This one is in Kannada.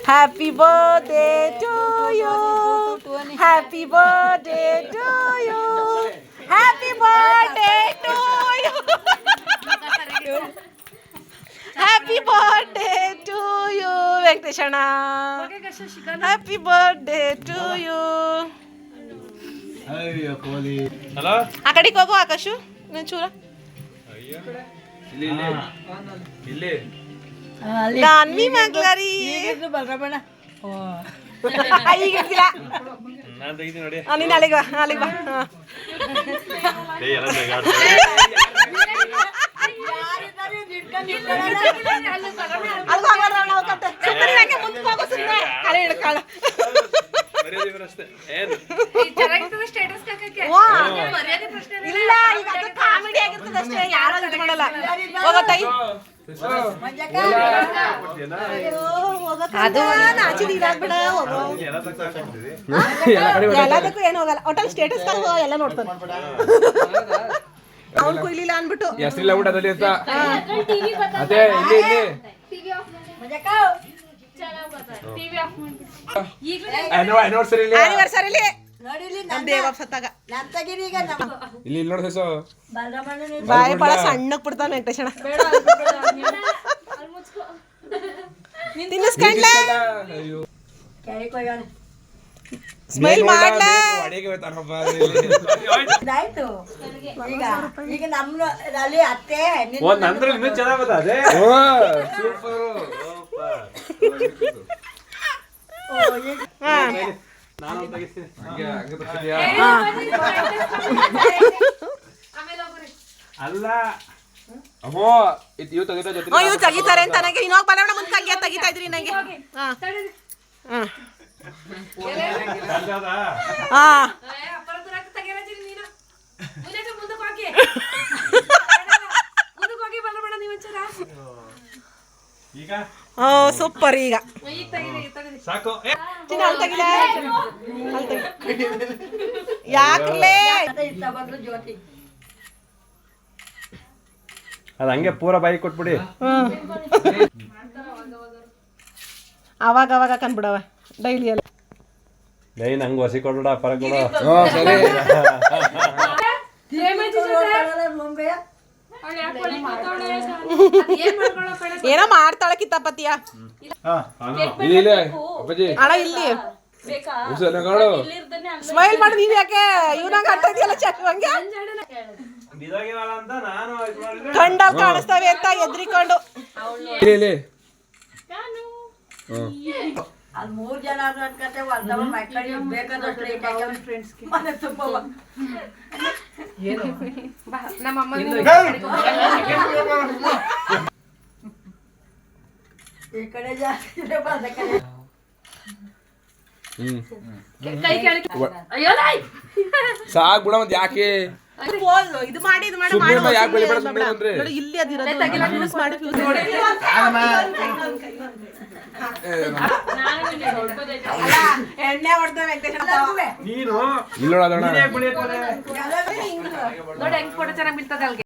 Happy birthday to you, happy birthday to you, happy birthday to you, happy birthday to you ವೆಂಕಟೇಶಣ್ಣ, ಹ್ಯಾಪಿ ಬರ್ಡೇ ಟು ಯು. ಆ ಕಡೆಗೆ ಹೋಗು ಆಕಾಶು ಚೂರ. ಗಾನ್ವಿ ಮಗ್ಲರಿ ಈಗ ನೀನು ಅಲ್ಲಿಗೆ ಬಾ, ಅಲ್ಲಿಗೆ ಬಾ. ಇಲ್ಲ ಈಗ ಅದು ಕಾಮಿಡಿ ಆಗಿರ್ತದೆ ಅಷ್ಟೇ, ಯಾರು ಇದು ಮಾಡಲ್ಲ. ಹೋಗತ್ತೈ ಅದು ನಾಚಿದ ಇದಾಗ್ಬಿಡ. ಎಲ್ಲದಕ್ಕೂ ಏನು ಹೋಗಲ್ಲ, ಒಟ್ಟಲ್ಲಿ ಸ್ಟೇಟಸ್ ಎಲ್ಲ ನೋಡ್ತಾನೆ. ಅವ್ನು ಕುಯ್ಲಿಲ್ಲ ಅನ್ಬಿಟ್ಟು ಆನಿವರ್ಸರಿಲಿ ಬಾಯಿ ಬಹಳ ಸಣ್ಣಕ್ ಬಿಡ್ತಾನ ವೆಂಕಟೇಶಣ್ಣ. ತಿನ್ನಿಸ್ಕೊಂಡ್ಲ ಸ್ಮೈಲ್ ಮಾಡ್ಲ. ಇವ್ ತೆಗಿತಾರೆ ಅಂತ ನನಗೆ ಇನ್ನೊಬ್ಬ ಬರೋಣ ಮುಂದೆ ತೆಗಿತಾ ಇದ್ರಿ ನಂಗೆ. ಸೂಪರ್. ಈಗ ಯಾಕ್ಲೇ ಅದ ಹಂಗೆ ಪೂರ ಬಾಯಿ ಕೊಟ್ಬಿಡಿ. ಅವಾಗ ಅವಾಗ ಕಂಡ್ಬಿಡವ ಡೈಲಿ ಎಲ್ಲ ಡೈಲಿ ನಂಗೆ ಹಸಿ ಕೊಡ್ಬಿಡ ಪರ ಕೊಡು. ಏನೋ ಮಾಡ್ತಾಳ ಕಿತ್ತಾಪತಿಯ ಅಣ್ಣ. ಇಲ್ಲಿ ಸ್ಮೈಲ್ ಮಾಡಿ. ನೀವ್ ಯಾಕೆ ಇವ್ನಾಗ ಆಡ್ತಾ ಇದೆಯಲ್ಲ ಚಕ್ ಹಂಗೆ ಕಂಡಲ್ಲಿ ಕಾಣಿಸ್ತವೆ ಅಂತ ಎದ್ರಿಕೊಂಡು. ಮೂರ್ ಜನ ಈ ಕಡೆ ಜಾಸ್ತಿ ಸಾಕ್ ಬಿಡ ಮತ್ ಯಾಕೆ ಇದು ಮಾಡಿ ಇಲ್ಲಿ ಎಣ್ಣೆ ಹೊಡೆದ ವೆಂಕಟೇಶ್ ಇಲ್ಲ ನೋಡಿ ಹೆಂಗ್ ಫೋಟೋ ಚೆನ್ನಾಗಿ ಬೀಳ್ತದೆ ಅಲ್ಗೆ.